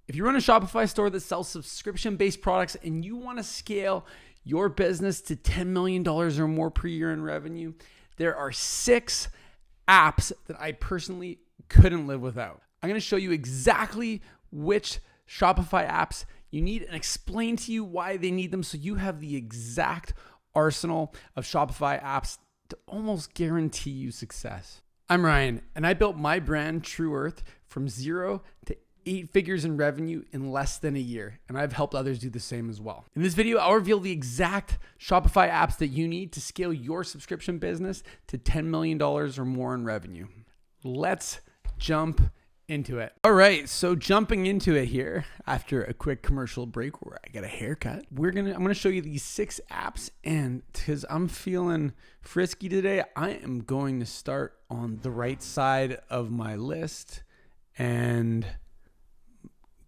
If you run a Shopify store that sells subscription-based products and you want to scale your business to $10 million or more per year in revenue, there are 6 apps that I personally couldn't live without. I'm going to show you exactly which Shopify apps you need and explain to you why they need them so you have the exact arsenal of Shopify apps to almost guarantee you success. I'm Ryan, and I built my brand, Tru Earth, from 0 to 8 figures in revenue in less than a year, and I've helped others do the same as well. In this video, I'll reveal the exact Shopify apps that you need to scale your subscription business to $10 million or more in revenue. Let's jump into it. All right, so jumping into it here after a quick commercial break where I get a haircut, I'm gonna show you these 6 apps, and because I'm feeling frisky today, I am going to start on the right side of my list and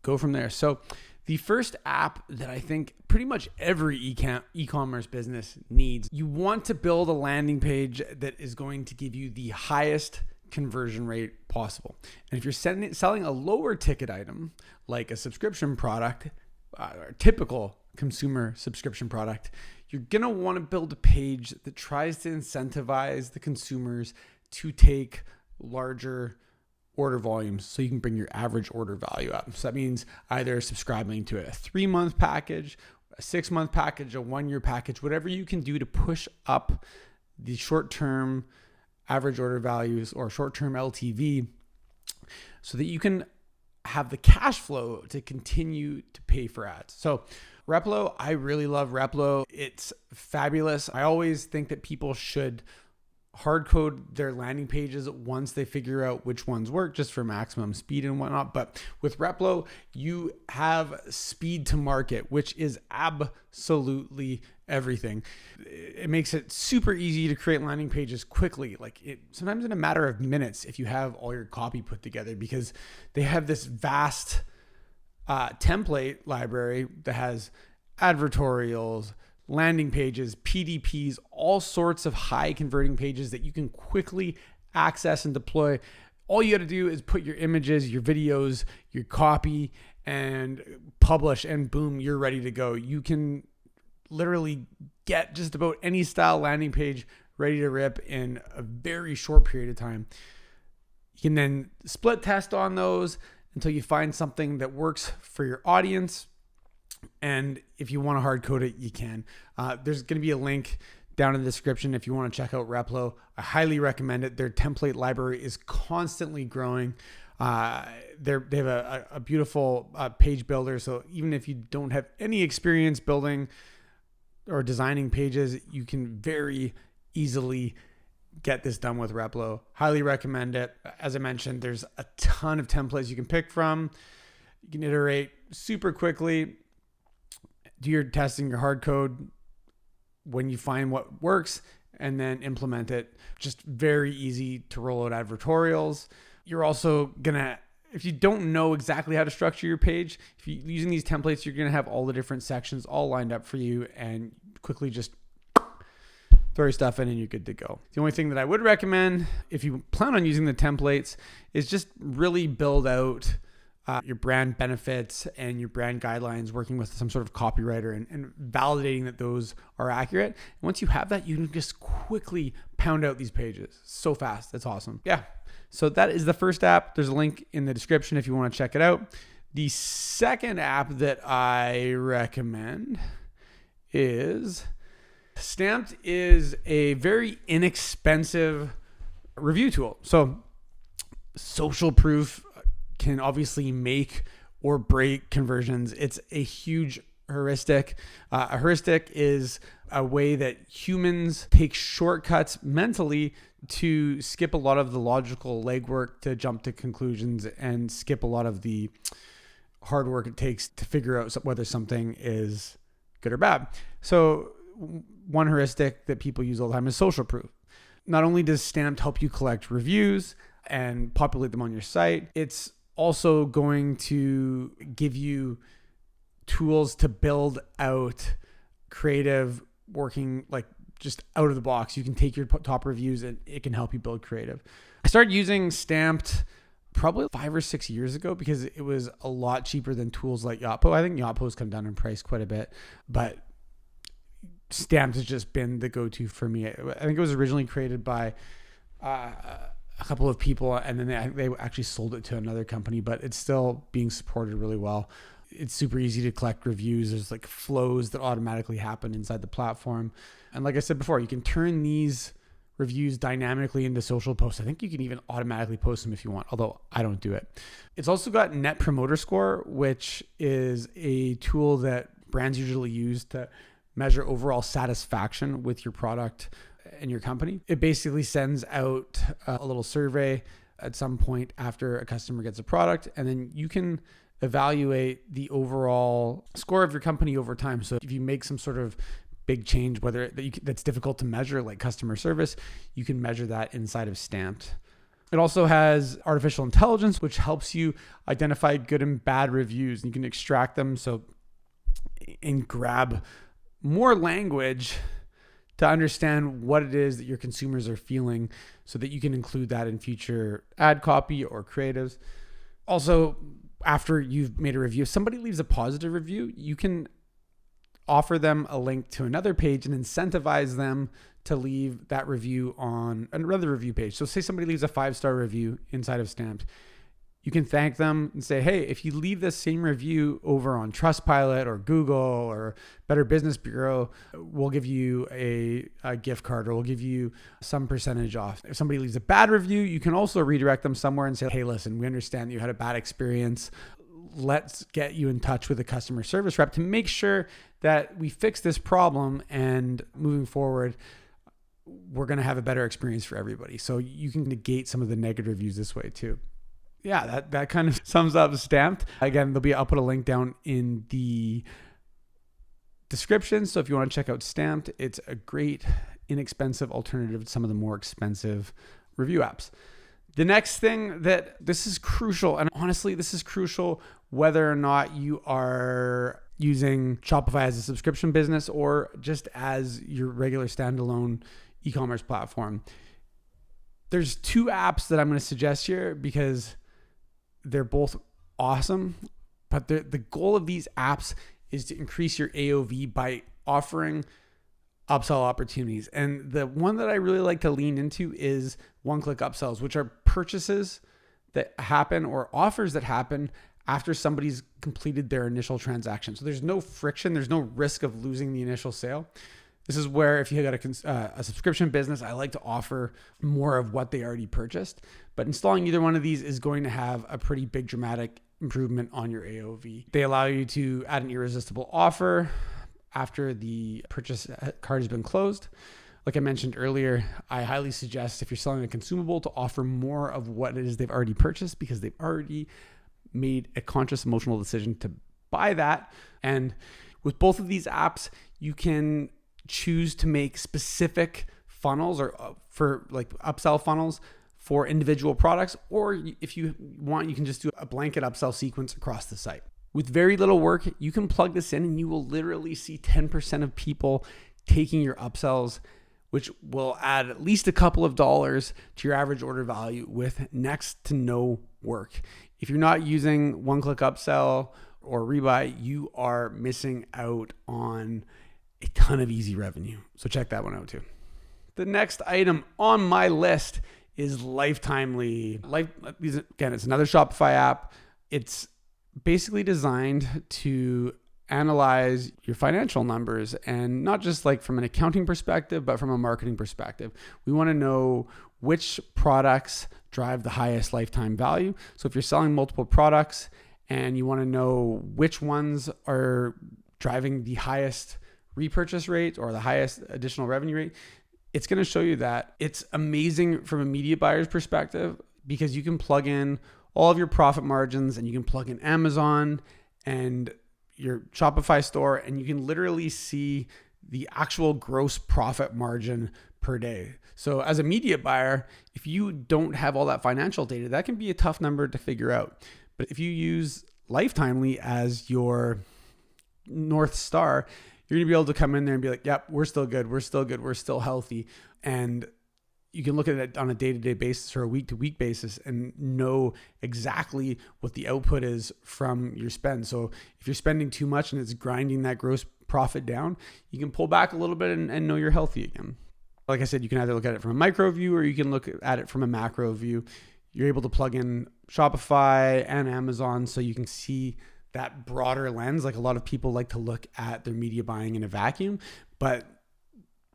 go from there. So the first app that I think pretty much every e-commerce business needs, you want to build a landing page that is going to give you the highest conversion rate possible. And if you're selling a lower ticket item, like a subscription product, or a typical consumer subscription product, you're gonna wanna build a page that tries to incentivize the consumers to take larger order volumes so you can bring your average order value up. So that means either subscribing to a 3-month package, a 6-month package, a 1-year package, whatever you can do to push up the short-term average order values or short-term LTV so that you can have the cash flow to continue to pay for ads. So Replo, I really love Replo. It's fabulous. I always think that people should hard code their landing pages once they figure out which ones work, just for maximum speed and whatnot. But with Replo, you have speed to market, which is absolutely everything. It makes it super easy to create landing pages quickly, sometimes in a matter of minutes if you have all your copy put together, because they have this vast template library that has advertorials, landing pages, PDPs, all sorts of high converting pages that you can quickly access and deploy. All you got to do is put your images, your videos, your copy, and publish, and boom, you're ready to go. You can literally get just about any style landing page ready to rip in a very short period of time. You can then split test on those until you find something that works for your audience. And if you want to hard code it, you can. There's going to be a link down in the description if you want to check out Replo. I highly recommend it. Their template library is constantly growing. They have a beautiful page builder. So even if you don't have any experience building or designing pages, you can very easily get this done with Replo. Highly recommend it. As I mentioned, there's a ton of templates you can pick from. You can iterate super quickly. Do your testing, your hard code when you find what works, and then implement it. Just very easy to roll out advertorials. You're also gonna, if you don't know exactly how to structure your page, if you're using these templates, you're gonna have all the different sections all lined up for you, and quickly just throw your stuff in and you're good to go. The only thing that I would recommend, if you plan on using the templates, is just really build out your brand benefits and your brand guidelines, working with some sort of copywriter and validating that those are accurate. And once you have that, you can just quickly pound out these pages so fast. That's awesome. Yeah. So that is the first app. There's a link in the description if you want to check it out. The second app that I recommend is Stamped. Is a very inexpensive review tool. So social proof can obviously make or break conversions. It's a huge heuristic. A heuristic is a way that humans take shortcuts mentally to skip a lot of the logical legwork to jump to conclusions and skip a lot of the hard work it takes to figure out whether something is good or bad. So one heuristic that people use all the time is social proof. Not only does Stamped help you collect reviews and populate them on your site, it's also going to give you tools to build out creative working, like just out of the box. You can take your top reviews and it can help you build creative. I started using Stamped probably 5 or 6 years ago because it was a lot cheaper than tools like Yotpo. I think Yotpo's come down in price quite a bit, but Stamped has just been the go-to for me. I think it was originally created by a couple of people, and then they actually sold it to another company, but it's still being supported really well. It's super easy to collect reviews. There's like flows that automatically happen inside the platform. And like I said before, you can turn these reviews dynamically into social posts. I think you can even automatically post them if you want, although I don't do it. It's also got Net Promoter Score, which is a tool that brands usually use to measure overall satisfaction with your product and your company. It basically sends out a little survey at some point after a customer gets a product, and then you can evaluate the overall score of your company over time. So if you make some sort of big change, whether that's difficult to measure, like customer service, you can measure that inside of Stamped. It also has artificial intelligence, which helps you identify good and bad reviews. And you can extract them and grab more language to understand what it is that your consumers are feeling so that you can include that in future ad copy or creatives. Also, after you've made a review, if somebody leaves a positive review, you can offer them a link to another page and incentivize them to leave that review on another review page. So say somebody leaves a 5-star review inside of Stamped. You can thank them and say, hey, if you leave this same review over on Trustpilot or Google or Better Business Bureau, we'll give you a gift card, or we'll give you some percentage off. If somebody leaves a bad review, you can also redirect them somewhere and say, hey, listen, we understand that you had a bad experience. Let's get you in touch with a customer service rep to make sure that we fix this problem, and moving forward, we're going to have a better experience for everybody. So you can negate some of the negative reviews this way too. Yeah, that kind of sums up Stamped. Again, I'll put a link down in the description. So if you want to check out Stamped, it's a great, inexpensive alternative to some of the more expensive review apps. The next thing this is crucial, and honestly, this is crucial whether or not you are using Shopify as a subscription business or just as your regular standalone e-commerce platform. There's 2 apps that I'm going to suggest here because they're both awesome, but the goal of these apps is to increase your AOV by offering upsell opportunities. And the one that I really like to lean into is one-click upsells, which are purchases that happen or offers that happen after somebody's completed their initial transaction. So there's no friction, there's no risk of losing the initial sale. This is where if you got a subscription business, I like to offer more of what they already purchased. But installing either one of these is going to have a pretty big dramatic improvement on your AOV. They allow you to add an irresistible offer after the purchase cart has been closed. Like I mentioned earlier, I highly suggest if you're selling a consumable to offer more of what it is they've already purchased, because they've already made a conscious emotional decision to buy that. And with both of these apps, you can choose to make specific funnels or for like upsell funnels for individual products, or if you want, you can just do a blanket upsell sequence across the site. With very little work, you can plug this in and you will literally see 10% of people taking your upsells, which will add at least a couple of dollars to your average order value with next to no work. If you're not using one-click upsell or rebuy, you are missing out on a ton of easy revenue. So check that one out too. The next item on my list is Lifetimely. Again, it's another Shopify app. It's basically designed to analyze your financial numbers, and not just like from an accounting perspective, but from a marketing perspective. We want to know which products drive the highest lifetime value. So if you're selling multiple products and you want to know which ones are driving the highest repurchase rate or the highest additional revenue rate, it's going to show you that. It's amazing from a media buyer's perspective because you can plug in all of your profit margins, and you can plug in Amazon and your Shopify store, and you can literally see the actual gross profit margin per day. So as a media buyer, if you don't have all that financial data, that can be a tough number to figure out. But if you use Lifetimely as your North Star, you're gonna be able to come in there and be like, yep, we're still good, we're still healthy. And you can look at it on a day-to-day basis or a week-to-week basis and know exactly what the output is from your spend. So if you're spending too much and it's grinding that gross profit down, you can pull back a little bit and know you're healthy again. Like I said, you can either look at it from a micro view or you can look at it from a macro view. You're able to plug in Shopify and Amazon so you can see that broader lens. Like a lot of people like to look at their media buying in a vacuum, but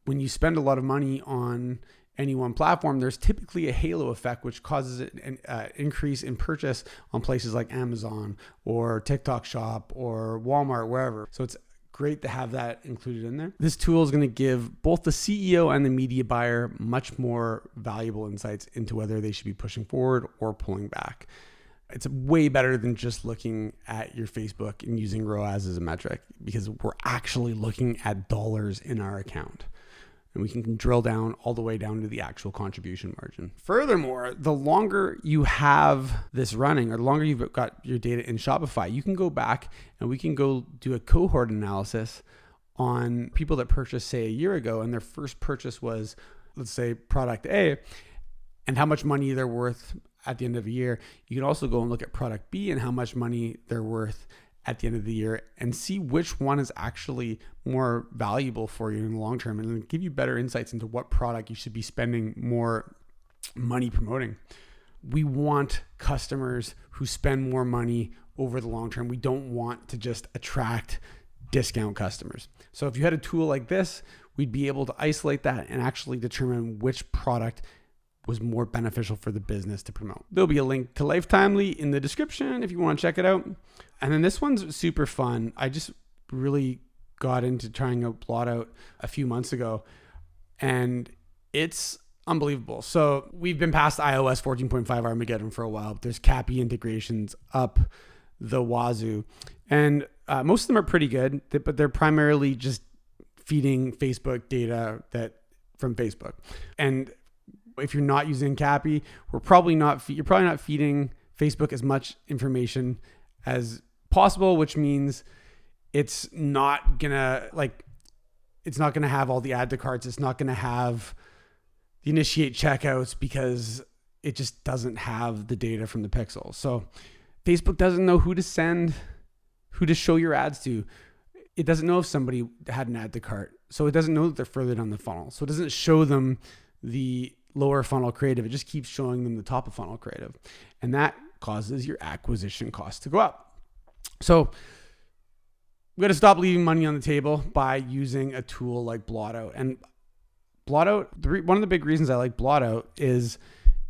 when you spend a lot of money on any one platform, there's typically a halo effect, which causes an increase in purchase on places like Amazon or TikTok Shop or Walmart, wherever. So it's great to have that included in there. This tool is going to give both the CEO and the media buyer much more valuable insights into whether they should be pushing forward or pulling back. It's way better than just looking at your Facebook and using ROAS as a metric, because we're actually looking at dollars in our account. And we can drill down all the way down to the actual contribution margin. Furthermore, the longer you have this running, or the longer you've got your data in Shopify, you can go back and we can go do a cohort analysis on people that purchased, say, a year ago, and their first purchase was, let's say, product A, and how much money they're worth at the end of a year. You can also go and look at product B and how much money they're worth at the end of the year and see which one is actually more valuable for you in the long term, and it'll give you better insights into what product you should be spending more money promoting. We want customers who spend more money over the long term. We don't want to just attract discount customers. So if you had a tool like this, we'd be able to isolate that and actually determine which product was more beneficial for the business to promote. There'll be a link to Lifetimely in the description if you want to check it out. And then this one's super fun. I just really got into trying out Blotout a few months ago, and it's unbelievable. So we've been past iOS 14.5 Armageddon for a while. There's CAPI integrations up the wazoo, and most of them are pretty good, but they're primarily just feeding Facebook data from Facebook. And if you're not using CAPI, you're probably not feeding Facebook as much information as possible, which means it's not gonna have all the add to carts. It's not gonna have the initiate checkouts because it just doesn't have the data from the pixel. So Facebook doesn't know who to show your ads to. It doesn't know if somebody had an add to cart. So it doesn't know that they're further down the funnel. So it doesn't show them the lower funnel creative. It just keeps showing them the top of funnel creative. And that causes your acquisition cost to go up. So we got to stop leaving money on the table by using a tool like Blotout. And Blotout, one of the big reasons I like Blotout is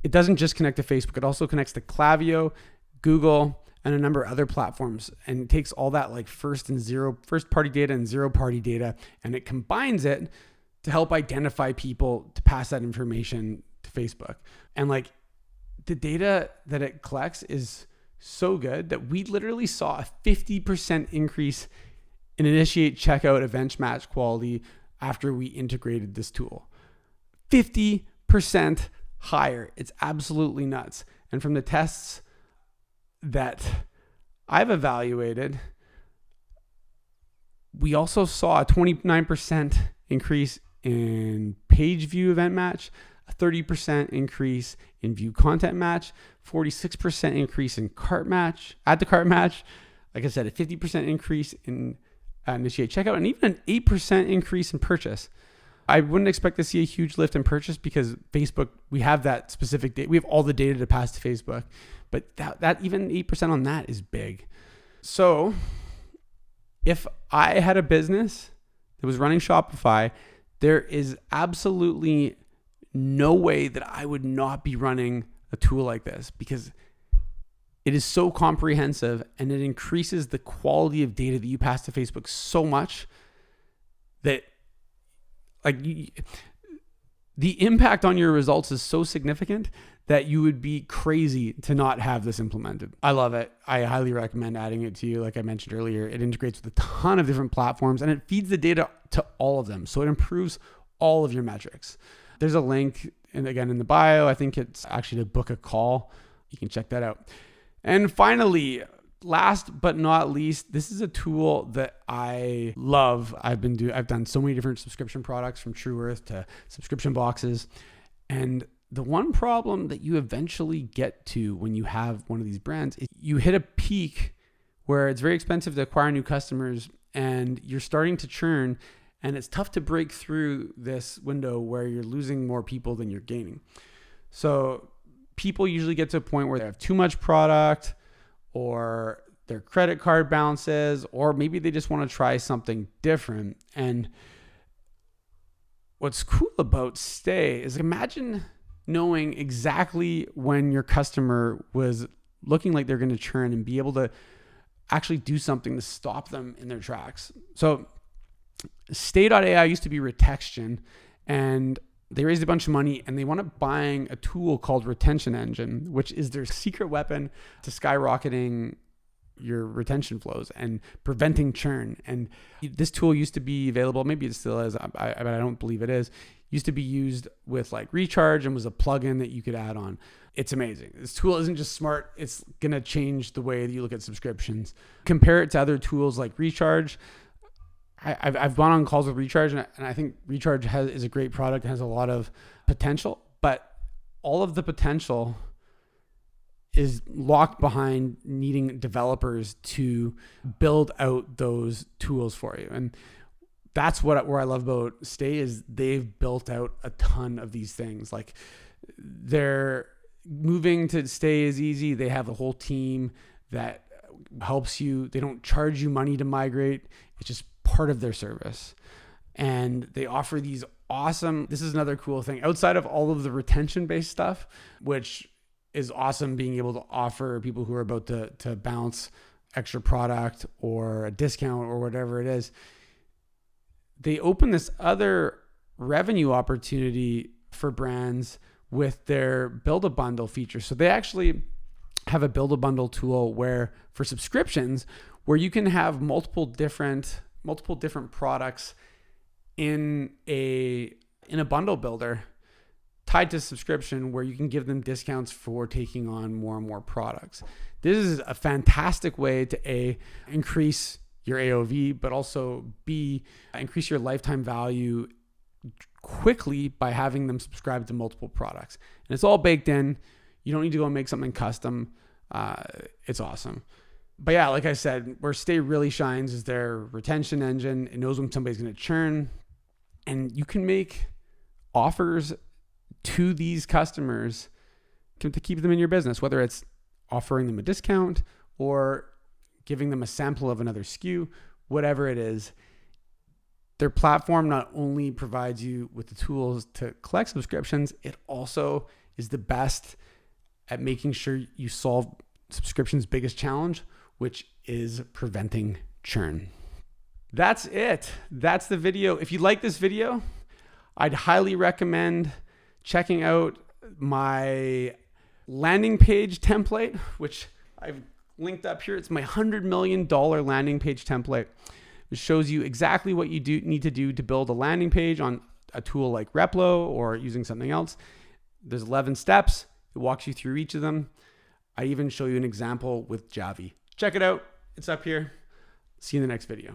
it doesn't just connect to Facebook. It also connects to Klaviyo, Google, and a number of other platforms. And it takes all that like first party data and zero party data, and it combines it to help identify people to pass that information to Facebook. And like the data that it collects is so good that we literally saw a 50% increase in initiate checkout event match quality after we integrated this tool. 50% higher. It's absolutely nuts. And from the tests that I've evaluated, we also saw a 29% increase in page view event match, a 30% increase in view content match, 46% increase in add to cart match. Like I said, a 50% increase in initiate checkout, and even an 8% increase in purchase. I wouldn't expect to see a huge lift in purchase because Facebook, we have that specific data. We have all the data to pass to Facebook, but that even 8% on that is big. So if I had a business that was running Shopify, there is absolutely no way that I would not be running a tool like this, because it is so comprehensive and it increases the quality of data that you pass to Facebook so much that the impact on your results is so significant that you would be crazy to not have this implemented. I love it. I highly recommend adding it to you. Like I mentioned earlier, it integrates with a ton of different platforms and it feeds the data to all of them. So it improves all of your metrics. There's a link, and again, in the bio. I think it's actually to book a call. You can check that out. And finally, last but not least, this is a tool that I love. I've done so many different subscription products, from Tru Earth to subscription boxes. And the one problem that you eventually get to when you have one of these brands is you hit a peak where it's very expensive to acquire new customers and you're starting to churn, and it's tough to break through this window where you're losing more people than you're gaining. So people usually get to a point where they have too much product, or their credit card balances, or maybe they just want to try something different. And what's cool about Stay is, imagine knowing exactly when your customer was looking like they're going to churn and be able to actually do something to stop them in their tracks. So stay.ai used to be Retection, and they raised a bunch of money and they wound up buying a tool called Retention Engine, which is their secret weapon to skyrocketing your retention flows and preventing churn. And this tool used to be available, maybe it still is, but I don't believe it is, used to be used with like Recharge and was a plugin that you could add on. It's amazing. This tool isn't just smart, it's going to change the way that you look at subscriptions. Compare it to other tools like Recharge. I've gone on calls with Recharge, and I think Recharge is a great product, has a lot of potential, but all of the potential is locked behind needing developers to build out those tools for you. And that's where I love about Stay is they've built out a ton of these things. Like, they're moving to Stay is easy. They have a whole team that helps you. They don't charge you money to migrate. It's just part of their service. And they offer these awesome, this is another cool thing outside of all of the retention based stuff, which is awesome, being able to offer people who are about to bounce extra product or a discount or whatever it is. They open this other revenue opportunity for brands with their build a bundle feature. So they actually have a build a bundle tool where for subscriptions, where you can have multiple different products in a bundle builder tied to subscription, where you can give them discounts for taking on more and more products. This is a fantastic way to increase your AOV, but also B, increase your lifetime value quickly by having them subscribe to multiple products. And it's all baked in. You don't need to go and make something custom. It's awesome. But yeah, like I said, where Stay really shines is their retention engine. It knows when somebody's going to churn, and you can make offers to these customers to keep them in your business, whether it's offering them a discount or giving them a sample of another SKU, whatever it is. Their platform not only provides you with the tools to collect subscriptions, it also is the best at making sure you solve subscription's biggest challenge, which is preventing churn. That's it. That's the video. If you like this video, I'd highly recommend checking out my landing page template, which I've linked up here. It's my $100 million landing page template, which shows you exactly what you need to do to build a landing page on a tool like Replo or using something else. There's 11 steps. It walks you through each of them. I even show you an example with Javi. Check it out. It's up here. See you in the next video.